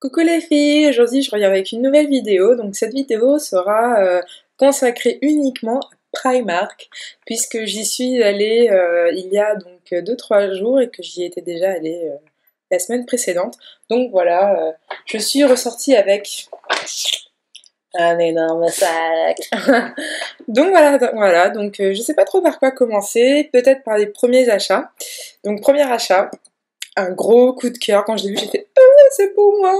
Coucou les filles, aujourd'hui je reviens avec une nouvelle vidéo. Donc cette vidéo sera consacrée uniquement à Primark puisque j'y suis allée il y a donc 2-3 jours et que j'y étais déjà allée la semaine précédente. Donc voilà, je suis ressortie avec un énorme sac. Donc je sais pas trop par quoi commencer, peut-être par les premiers achats. Donc premier achat, un gros coup de cœur. Quand je l'ai vu j'ai fait c'est pour moi.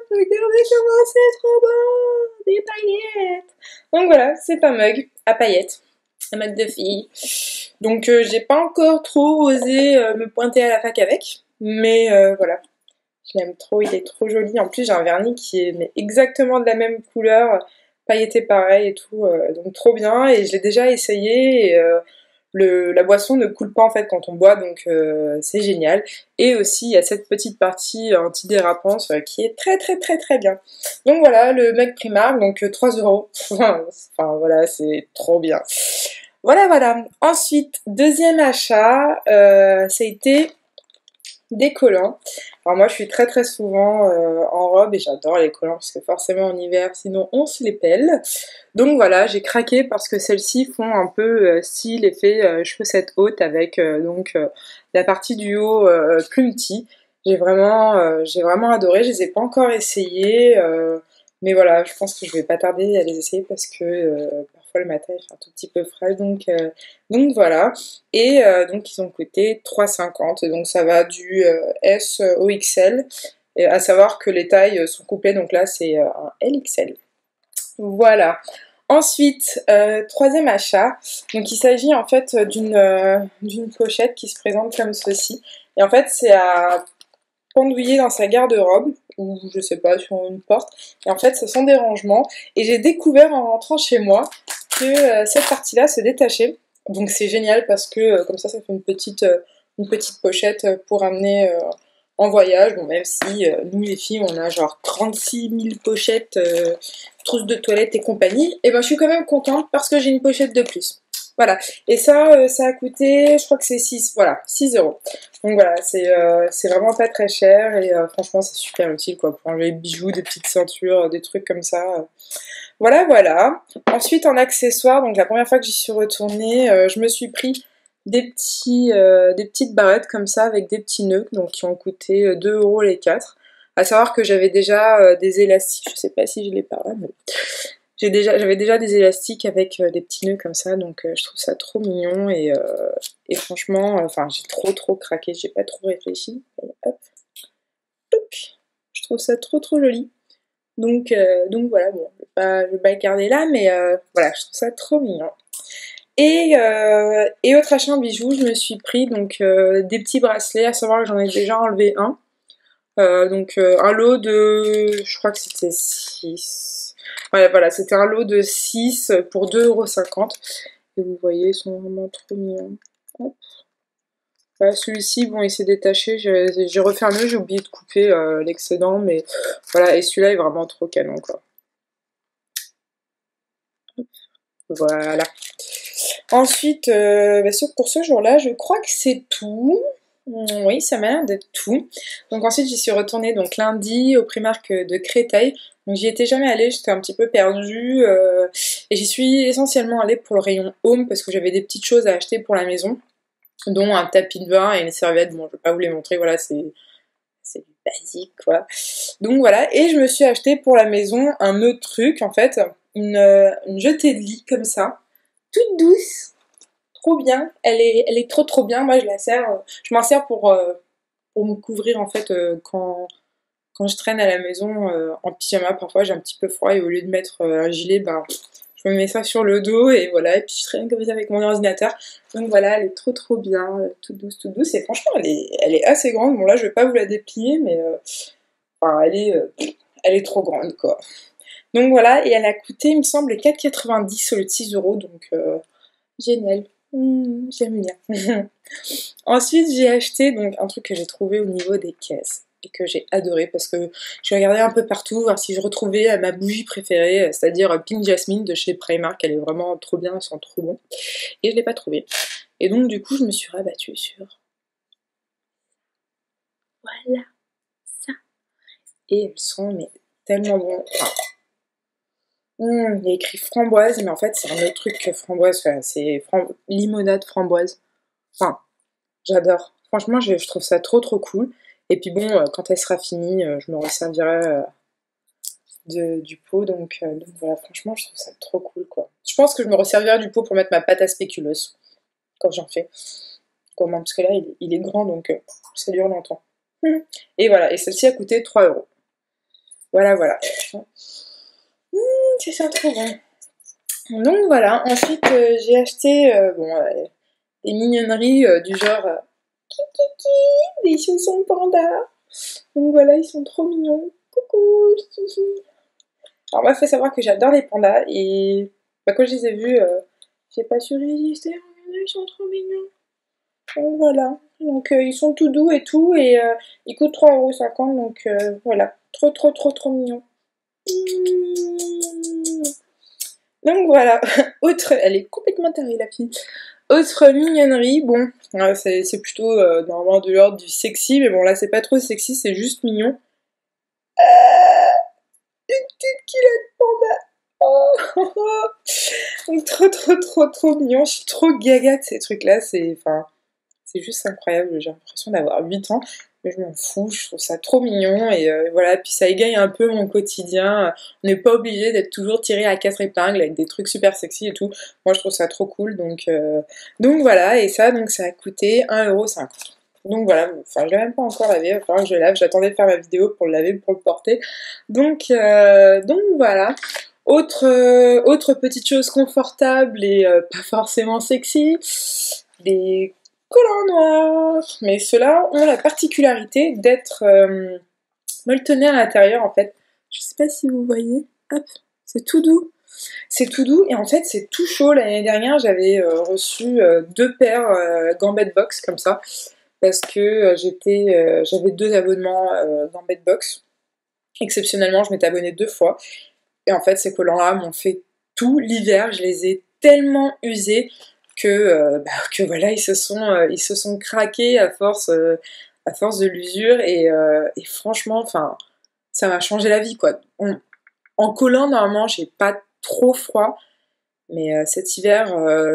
Regardez comment c'est trop beau! Des paillettes! Donc voilà, c'est un mug à paillettes. Un mug de fille. Donc j'ai pas encore trop osé me pointer à la fac avec. Mais voilà, je l'aime trop, il est trop joli. En plus j'ai un vernis qui est mais exactement de la même couleur, pailleté pareil et tout. Donc trop bien. Et je l'ai déjà essayé. Et, la boisson ne coule pas en fait quand on boit, donc c'est génial. Et aussi il y a cette petite partie antidérapance qui est très très très très bien. Donc voilà, le mug Primark, donc 3 €. Enfin voilà, c'est trop bien. Voilà voilà. Ensuite, deuxième achat, ça a été des collants. Alors moi je suis très très souvent en robe et j'adore les collants parce que forcément en hiver sinon on se les pèle. Donc voilà, j'ai craqué parce que celles-ci font un peu style effet chaussette haute avec la partie du haut plumetie. J'ai vraiment adoré, je les ai pas encore essayées, mais voilà, je pense que je vais pas tarder à les essayer parce que parfois le matin il fait un tout petit peu frais, donc voilà. Et donc ils ont coûté 3,50 €, donc ça va du S au XL, et à savoir que les tailles sont coupées, donc là c'est un LXL. Voilà. Ensuite, troisième achat, donc il s'agit en fait d'une pochette qui se présente comme ceci. Et en fait c'est à pendouiller dans sa garde-robe, ou je sais pas, sur une porte. Et en fait ce sont des rangements. Et j'ai découvert en rentrant chez moi que cette partie-là se détachait. Donc c'est génial parce que comme ça fait une petite pochette pour amener en voyage. Bon, même si nous les filles on a genre 36 000 pochettes, trousses de toilette et compagnie, et ben je suis quand même contente parce que j'ai une pochette de plus. Voilà. Et ça, ça a coûté, je crois que c'est 6 €. Donc voilà, c'est vraiment pas très cher et franchement c'est super utile quoi, pour enlever des bijoux, des petites ceintures, des trucs comme ça. Voilà, voilà. Ensuite, en accessoire, donc la première fois que j'y suis retournée, je me suis pris des petites barrettes comme ça avec des petits nœuds, donc qui ont coûté 2 € les 4. À savoir que j'avais déjà des élastiques, je sais pas si je l'ai pas là, mais j'avais déjà des élastiques avec des petits nœuds comme ça, donc je trouve ça trop mignon et franchement, enfin j'ai trop craqué, j'ai pas trop réfléchi. Et hop, hop, je trouve ça trop joli. Donc voilà, bon, je vais pas le garder là, mais voilà, je trouve ça trop mignon. Et autre achat en bijoux, je me suis pris donc des petits bracelets, à savoir que j'en ai déjà enlevé un. Un lot de, je crois que c'était 6. Ouais, voilà, c'était un lot de 6 pour 2,50 €. Et vous voyez, ils sont vraiment trop mignons. Hop. Voilà, celui-ci, bon, il s'est détaché, j'ai refait un nœud, j'ai oublié de couper l'excédent, mais voilà, et celui-là est vraiment trop canon, quoi. Voilà. Ensuite, pour ce jour-là, je crois que c'est tout. Oui, ça m'a l'air d'être tout. Donc ensuite, j'y suis retournée donc lundi au Primark de Créteil. Donc j'y étais jamais allée, j'étais un petit peu perdue. Et j'y suis essentiellement allée pour le rayon home parce que j'avais des petites choses à acheter pour la maison, dont un tapis de bain et une serviette. Bon, je vais pas vous les montrer, voilà, c'est du basique, quoi. Donc voilà, et je me suis acheté pour la maison un autre truc, en fait, une jetée de lit comme ça, toute douce, trop bien. Elle est trop bien. Moi, je m'en sers pour me couvrir en fait quand je traîne à la maison en pyjama. Parfois, j'ai un petit peu froid et au lieu de mettre un gilet, ben je me mets ça sur le dos et voilà. Et puis je traîne comme ça avec mon ordinateur. Donc voilà, elle est trop bien, toute douce, toute douce. Et franchement, elle est assez grande. Bon là, je vais pas vous la déplier, mais enfin, elle est trop grande quoi. Donc voilà, et elle a coûté, il me semble, 4,90 € au lieu de 6 €, donc génial. J'aime bien. Ensuite, j'ai acheté donc un truc que j'ai trouvé au niveau des caisses et que j'ai adoré parce que j'ai regardé un peu partout voir si je retrouvais ma bougie préférée, c'est-à-dire Pink Jasmine de chez Primark. Elle est vraiment trop bien, elles sont trop bon. Et je l'ai pas trouvée. Et donc du coup, je me suis rabattue sur voilà, ça. Et elles sont mais tellement bonnes. Enfin, il y a écrit framboise, mais en fait c'est un autre truc que framboise, enfin, c'est limonade framboise. Enfin, j'adore. Franchement, je trouve ça trop cool. Et puis bon, quand elle sera finie, je me resservirai du pot. Donc voilà, franchement, je trouve ça trop cool, quoi. Je pense que je me resservirai du pot pour mettre ma pâte à spéculoos quand j'en fais. Comment? Parce que là, il est grand, donc ça dure longtemps. Et voilà, et celle-ci a coûté 3 €. Voilà. C'est ça, trop bon. Donc voilà, ensuite j'ai acheté des mignonneries du genre kiki, des chaussons panda. Donc voilà, ils sont trop mignons. Coucou, kiki. Alors moi, il faut savoir que j'adore les pandas et quand je les ai vus, j'ai pas su résister. Regardez, ils sont trop mignons. Donc voilà, donc ils sont tout doux et tout et ils coûtent 3,50 €, donc voilà, trop mignons. Donc voilà, autre, elle est complètement tarée la fille. Autre mignonnerie, bon, c'est plutôt normalement de l'ordre du sexy, mais bon là c'est pas trop sexy, c'est juste mignon. Une petite culotte panda. Oh, donc trop mignon, je suis trop gaga de ces trucs là, c'est juste incroyable, j'ai l'impression d'avoir 8 ans, mais je m'en fous, je trouve ça trop mignon, et voilà, puis ça égaye un peu mon quotidien, on n'est pas obligé d'être toujours tiré à 4 épingles avec des trucs super sexy et tout, moi je trouve ça trop cool, donc voilà, et ça, donc ça a coûté 1,50 €. Donc voilà, enfin je l'ai même pas encore lavé, il va falloir que je le lave, j'attendais de faire ma vidéo pour le laver, pour le porter, donc voilà. Autre petite chose confortable et pas forcément sexy, des collants noirs. Mais ceux-là ont la particularité d'être molletonnés à l'intérieur en fait. Je sais pas si vous voyez. Hop, c'est tout doux. C'est tout doux et en fait c'est tout chaud. L'année dernière j'avais reçu 2 paires Gambette Box comme ça parce que j'avais 2 abonnements Gambette Box. Exceptionnellement je m'étais abonnée 2 fois et en fait ces collants-là m'ont fait tout l'hiver. Je les ai tellement usés que voilà ils se sont craqués à force de l'usure et franchement enfin ça m'a changé la vie quoi. En collant normalement j'ai pas trop froid mais cet hiver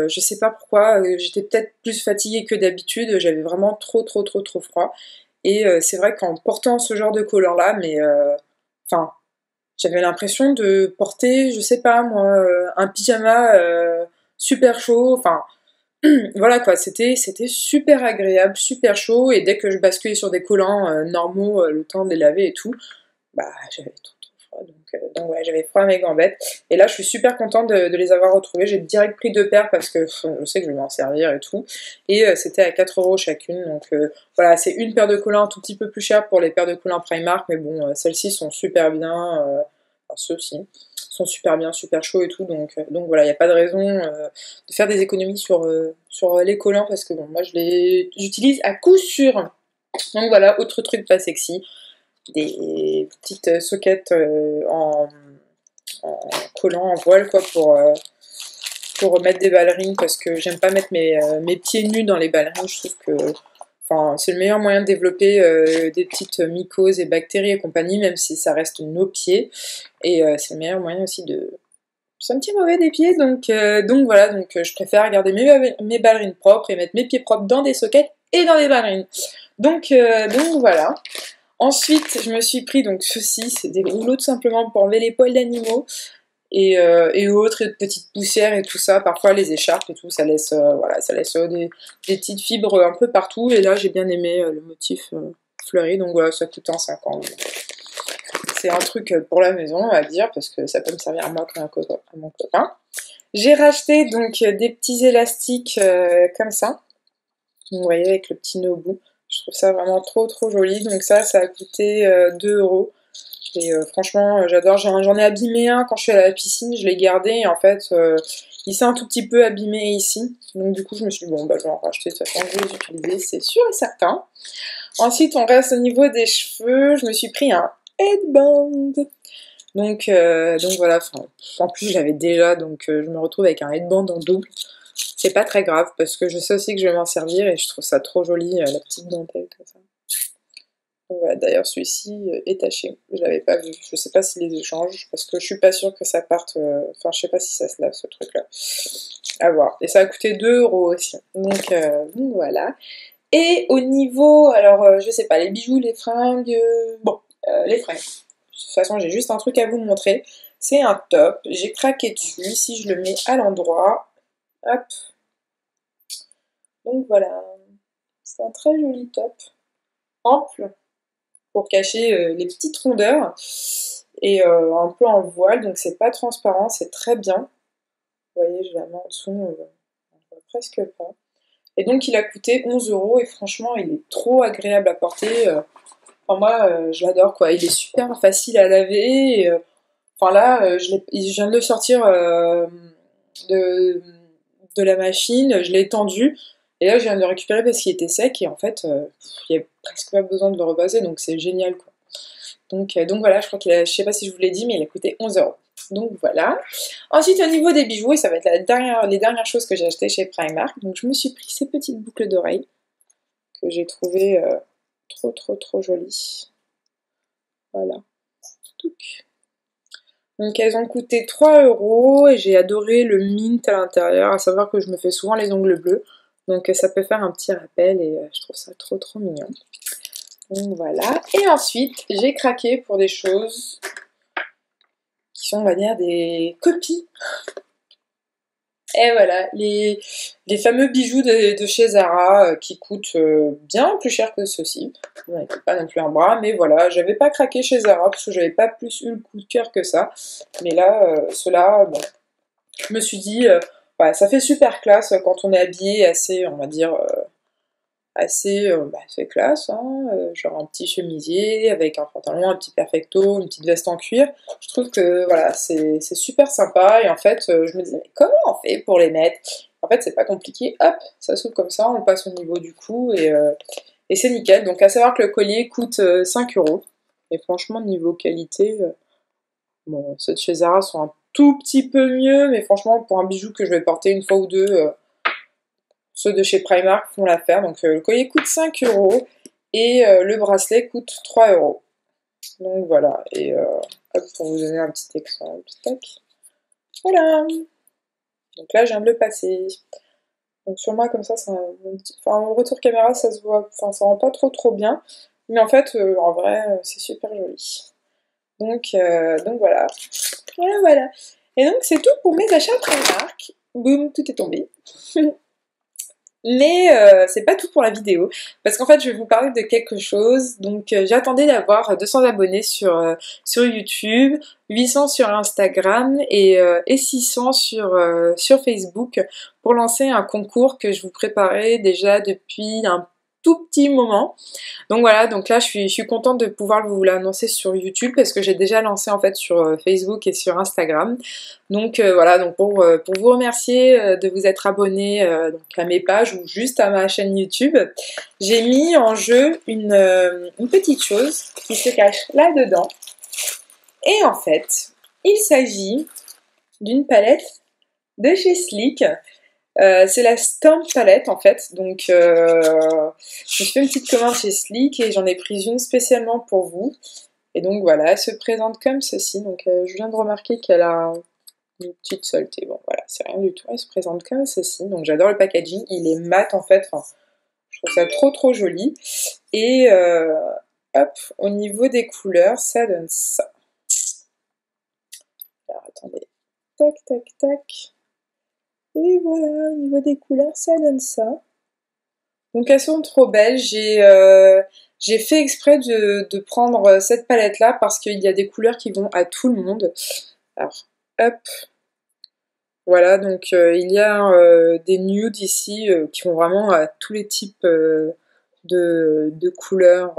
je sais pas pourquoi j'étais peut-être plus fatiguée que d'habitude, j'avais vraiment trop froid et c'est vrai qu'en portant ce genre de collant là mais enfin j'avais l'impression de porter je sais pas moi un pyjama super chaud, enfin voilà quoi, c'était super agréable, super chaud, et dès que je basculais sur des collants normaux, le temps de les laver et tout, bah j'avais trop froid, donc ouais, j'avais froid à mes gambettes, et là je suis super contente de les avoir retrouvés, j'ai direct pris 2 paires parce que je sais que je vais m'en servir et tout, et c'était à 4 € chacune, donc voilà, c'est une paire de collants un tout petit peu plus chère pour les paires de collants Primark, mais bon, celles-ci sont super bien, enfin ceux-ci sont super bien, super chauds et tout, donc voilà, il n'y a pas de raison de faire des économies sur les collants parce que bon, moi j'utilise à coup sûr. Donc voilà, autre truc pas sexy, des petites soquettes en collant, en voile quoi, pour mettre des ballerines parce que j'aime pas mettre mes pieds nus dans les ballerines, je trouve que enfin, c'est le meilleur moyen de développer des petites mycoses et bactéries et compagnie, même si ça reste nos pieds. Et c'est le meilleur moyen aussi de... C'est un petit mauvais des pieds, donc voilà, donc je préfère garder mes ballerines propres et mettre mes pieds propres dans des sockets et dans des ballerines. Donc voilà. Ensuite, je me suis pris donc ceci, c'est des rouleaux tout simplement pour enlever les poils d'animaux et autres, et de petites poussières et tout ça. Parfois les écharpes et tout, ça laisse, voilà, ça laisse des petites fibres un peu partout. Et là, j'ai bien aimé le motif fleuri, donc voilà, ça coûte 1,50 €. C'est un truc pour la maison, on va dire, parce que ça peut me servir à moi comme à mon copain. J'ai racheté donc des petits élastiques comme ça. Donc, vous voyez, avec le petit nœud au bout. Je trouve ça vraiment trop joli. Donc ça a coûté 2 €. Et franchement, j'adore. J'en ai abîmé un quand je suis allée à la piscine, je l'ai gardé. Et en fait, il s'est un tout petit peu abîmé ici. Donc du coup, je me suis dit, bon, bah je vais en racheter. De toute façon, je vais les utiliser, c'est sûr et certain. Ensuite, on reste au niveau des cheveux. Je me suis pris un headband. Donc voilà, en plus je l'avais déjà, donc je me retrouve avec un headband en double. C'est pas très grave parce que je sais aussi que je vais m'en servir et je trouve ça trop joli, la petite dentelle comme ça. Donc voilà, d'ailleurs celui-ci est taché, je l'avais pas vu, je sais pas s'il les échange, parce que je suis pas sûre que ça parte, enfin je sais pas si ça se lave ce truc là, à voir. Et ça a coûté 2 € aussi, donc voilà. Et au niveau, alors je sais pas, les bijoux, les fringues, bon, les fringues. De toute façon, j'ai juste un truc à vous montrer. C'est un top, j'ai craqué dessus. Si je le mets à l'endroit, hop. Donc voilà, c'est un très joli top, ample, pour cacher les petites rondeurs. Et un peu en voile, donc c'est pas transparent, c'est très bien. Vous voyez, je la mets en dessous, on voit presque pas. Et donc il a coûté 11 € et franchement, il est trop agréable à porter. Enfin, moi, je l'adore quoi. Il est super facile à laver. Enfin là, je viens de le sortir de, de la machine, je l'ai étendu. Et là, je viens de le récupérer parce qu'il était sec. Et en fait, il n'y a presque pas besoin de le repasser. Donc c'est génial quoi. Donc voilà, je crois qu'il a, je sais pas si je vous l'ai dit, mais il a coûté 11 €. Donc voilà. Ensuite, au niveau des bijoux, et ça va être les dernières choses que j'ai achetées chez Primark. Donc je me suis pris ces petites boucles d'oreilles que j'ai trouvées trop jolies. Voilà. Donc elles ont coûté 3 € et j'ai adoré le mint à l'intérieur, à savoir que je me fais souvent les ongles bleus. Donc ça peut faire un petit rappel et je trouve ça trop mignon. Donc voilà. Et ensuite, j'ai craqué pour des choses qui sont, on va dire, des copies. Et voilà, les fameux bijoux de chez Zara qui coûtent bien plus cher que ceux-ci. Bon, ils coûtent pas non plus un bras, mais voilà, j'avais pas craqué chez Zara parce que j'avais pas plus eu le coup de cœur que ça. Mais là, ceux-là, bon, je me suis dit, voilà, ça fait super classe quand on est habillé assez, on va dire, assez classe, hein, genre un petit chemisier avec un pantalon, un petit perfecto, une petite veste en cuir. Je trouve que voilà, c'est super sympa et en fait, je me disais, mais comment on fait pour les mettre? En fait, c'est pas compliqué, hop, ça s'ouvre comme ça, on passe au niveau du cou et c'est nickel. Donc à savoir que le collier coûte 5 € et franchement, niveau qualité, bon, ceux de chez Zara sont un tout petit peu mieux, mais franchement, pour un bijou que je vais porter une fois ou deux, ceux de chez Primark font l'affaire. Donc le collier coûte 5 € et le bracelet coûte 3 €. Donc voilà, et hop, pour vous donner un petit exemple, tac. Voilà. Donc là, je viens de le passer. Donc sur moi, comme ça, c'est en retour caméra, ça se voit, enfin, ça rend pas trop bien. Mais en fait, en vrai, c'est super joli. Donc voilà. Voilà. Et donc c'est tout pour mes achats Primark. Boum, tout est tombé. Mais c'est pas tout pour la vidéo, parce qu'en fait je vais vous parler de quelque chose. Donc j'attendais d'avoir 200 abonnés sur YouTube, 800 sur Instagram et 600 sur Facebook pour lancer un concours que je vous préparais déjà depuis un tout petit moment. Donc voilà, donc là je suis contente de pouvoir vous l'annoncer sur YouTube parce que j'ai déjà lancé en fait sur Facebook et sur Instagram. Donc voilà, donc pour vous remercier de vous être abonné donc à mes pages ou juste à ma chaîne YouTube, j'ai mis en jeu une petite chose qui se cache là-dedans. Et en fait, il s'agit d'une palette de chez Sleek. C'est la Storm Palette en fait, donc je me suis fait une petite commande chez Sleek et j'en ai pris une spécialement pour vous. Et donc voilà, elle se présente comme ceci. Donc je viens de remarquer qu'elle a une petite saleté. Bon voilà, c'est rien du tout. Elle se présente comme ceci. Donc j'adore le packaging. Il est mat en fait. Enfin, je trouve ça trop joli. Et hop, au niveau des couleurs, ça donne ça. Alors attendez. Tac. Et voilà, au niveau des couleurs, ça donne ça. Donc elles sont trop belles. J'ai fait exprès de prendre cette palette-là parce qu'il y a des couleurs qui vont à tout le monde. Alors, hop. Voilà, donc il y a des nudes ici qui vont vraiment à tous les types de couleurs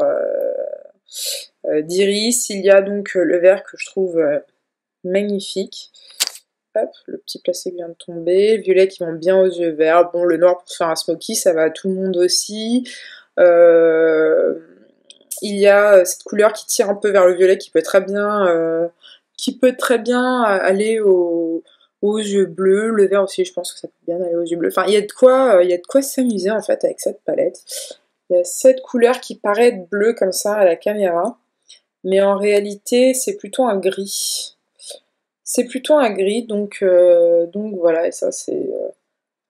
d'iris. Il y a donc le vert que je trouve magnifique. Hop, le petit plastique vient de tomber. Violet qui vont bien aux yeux verts. Bon, le noir pour faire un smoky, ça va à tout le monde aussi. Il y a cette couleur qui tire un peu vers le violet qui peut très bien aller aux yeux bleus. Le vert aussi, je pense que ça peut bien aller aux yeux bleus. Enfin, il y a de quoi s'amuser en fait avec cette palette. Il y a cette couleur qui paraît être bleue comme ça à la caméra, mais en réalité c'est plutôt un gris. C'est plutôt un gris, donc voilà, et ça c'est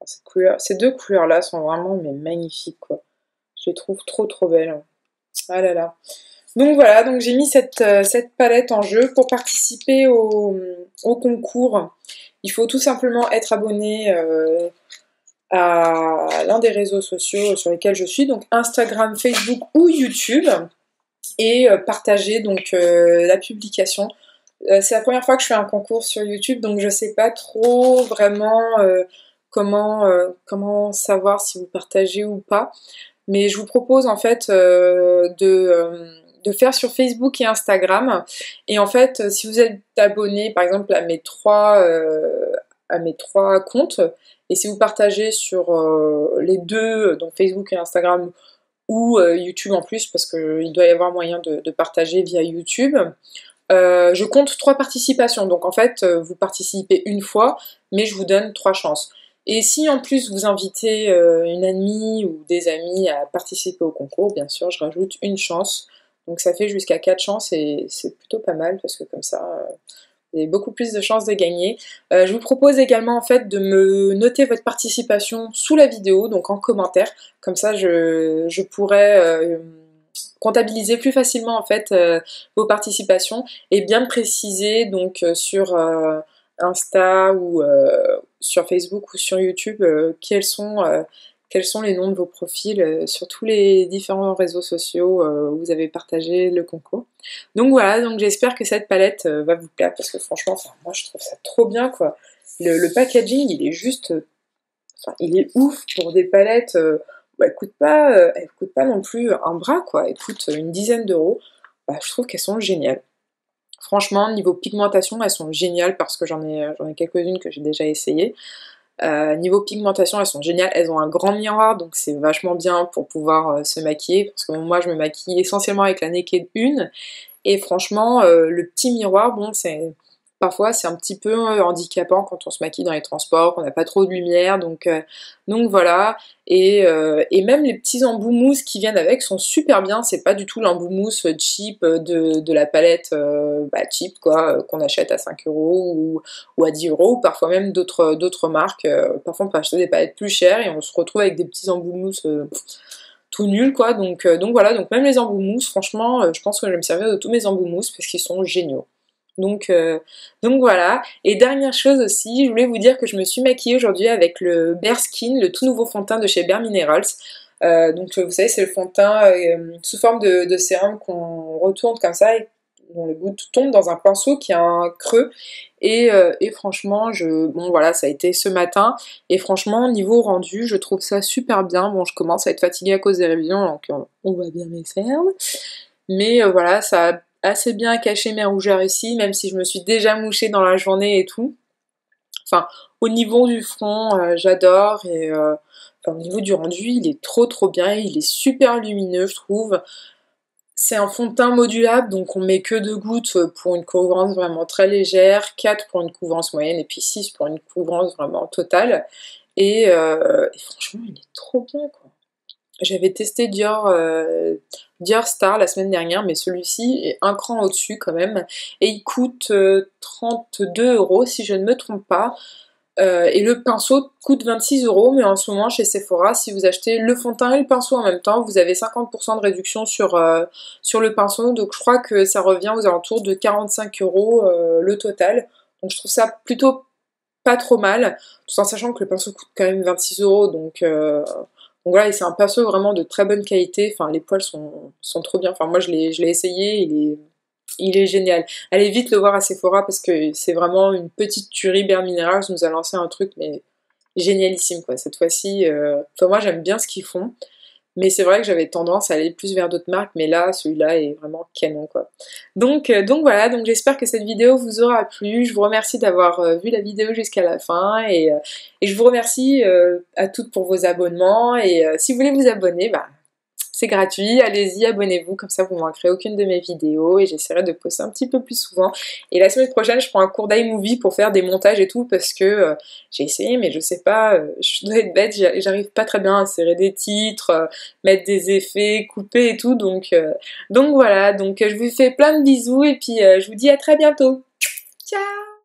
cette couleur, ces deux couleurs-là sont vraiment mais magnifiques quoi. Je les trouve trop belles. Ah là là. Donc voilà, donc j'ai mis cette palette en jeu pour participer au concours. Il faut tout simplement être abonné à l'un des réseaux sociaux sur lesquels je suis, donc Instagram, Facebook ou YouTube, et partager donc la publication. C'est la première fois que je fais un concours sur YouTube, donc je sais pas trop vraiment comment savoir si vous partagez ou pas. Mais je vous propose en fait de faire sur Facebook et Instagram. Et en fait, si vous êtes abonné par exemple à mes trois comptes, et si vous partagez sur les deux, donc Facebook et Instagram, ou YouTube en plus, parce qu'il doit y avoir moyen de partager via YouTube, je compte 3 participations. Donc en fait, vous participez une fois, mais je vous donne 3 chances. Et si en plus vous invitez une amie ou des amis à participer au concours, bien sûr, je rajoute une chance. Donc ça fait jusqu'à 4 chances et c'est plutôt pas mal parce que comme ça, vous avez beaucoup plus de chances de gagner. Je vous propose également en fait de me noter votre participation sous la vidéo, donc en commentaire. Comme ça, je pourrais comptabiliser plus facilement en fait vos participations et bien préciser donc sur Insta ou sur Facebook ou sur YouTube quels sont les noms de vos profils sur tous les différents réseaux sociaux où vous avez partagé le concours. Donc voilà, donc j'espère que cette palette va vous plaire parce que franchement, moi je trouve ça trop bien quoi. Le packaging il est juste, il est ouf pour des palettes. Elle coûte pas non plus un bras quoi, elle coûte une dizaine d'euros. Je trouve qu'elles sont géniales. Franchement, niveau pigmentation, elles sont géniales parce que j'en ai quelques-unes que j'ai déjà essayées. Niveau pigmentation, elles sont géniales. Elles ont un grand miroir, donc c'est vachement bien pour pouvoir se maquiller. Parce que moi, je me maquille essentiellement avec la Naked 1. Et franchement, le petit miroir, bon, parfois c'est un petit peu handicapant quand on se maquille dans les transports, qu'on n'a pas trop de lumière, donc voilà. Et même les petits embouts mousse qui viennent avec sont super bien, c'est pas du tout l'embout mousse cheap de la palette cheap quoi, qu'on achète à 5 euros ou à 10 euros, ou parfois même d'autres marques. Parfois on peut acheter des palettes plus chères et on se retrouve avec des petits embouts mousse tout nul quoi, donc voilà, donc même les embouts mousse, franchement, je pense que je vais me servir de tous mes embouts mousse parce qu'ils sont géniaux. Donc voilà. Et dernière chose aussi, je voulais vous dire que je me suis maquillée aujourd'hui avec le Bare Skin, le tout nouveau fond de teint de chez Bare Minerals. Donc vous savez, c'est le fond de teint sous forme de sérum qu'on retourne comme ça et dont le goutte tombe dans un pinceau qui a un creux. Et franchement, bon voilà, ça a été ce matin. Et franchement, niveau rendu, je trouve ça super bien. Bon, je commence à être fatiguée à cause des révisions, donc on va bien les faire. Mais voilà, ça a assez bien caché mes rougeurs ici, même si je me suis déjà mouchée dans la journée et tout. Enfin, au niveau du front, j'adore, et au niveau du rendu, il est trop bien, il est super lumineux, je trouve. C'est un fond de teint modulable, donc on met que 2 gouttes pour une couvrance vraiment très légère, 4 pour une couvrance moyenne, et puis 6 pour une couvrance vraiment totale. Et franchement, il est trop bien, quoi. J'avais testé Dior Star la semaine dernière, mais celui-ci est un cran au-dessus quand même. Et il coûte 32 euros si je ne me trompe pas. Et le pinceau coûte 26 euros, mais en ce moment chez Sephora, si vous achetez le fond de teint et le pinceau en même temps, vous avez 50% de réduction sur le pinceau. Donc je crois que ça revient aux alentours de 45 euros le total. Donc je trouve ça plutôt pas trop mal, tout en sachant que le pinceau coûte quand même 26 euros. Donc voilà, et c'est un pinceau vraiment de très bonne qualité. Enfin, les poils sont trop bien. Enfin, moi, je l'ai essayé, il est génial. Allez vite le voir à Sephora parce que c'est vraiment une petite tuerie. Bare Minerals nous a lancé un truc, mais génialissime, quoi. Cette fois-ci, enfin, moi, j'aime bien ce qu'ils font. Mais c'est vrai que j'avais tendance à aller plus vers d'autres marques, mais là, celui-là est vraiment canon, quoi. Donc voilà, donc j'espère que cette vidéo vous aura plu. Je vous remercie d'avoir vu la vidéo jusqu'à la fin, et je vous remercie à toutes pour vos abonnements, et si vous voulez vous abonner, C'est gratuit, allez-y, abonnez-vous, comme ça vous ne manquerez aucune de mes vidéos et j'essaierai de poster un petit peu plus souvent. Et la semaine prochaine, je prends un cours d'iMovie pour faire des montages et tout parce que j'ai essayé mais je sais pas, je dois être bête, j'arrive pas très bien à insérer des titres, mettre des effets, couper et tout, donc voilà, donc je vous fais plein de bisous et puis je vous dis à très bientôt. Ciao!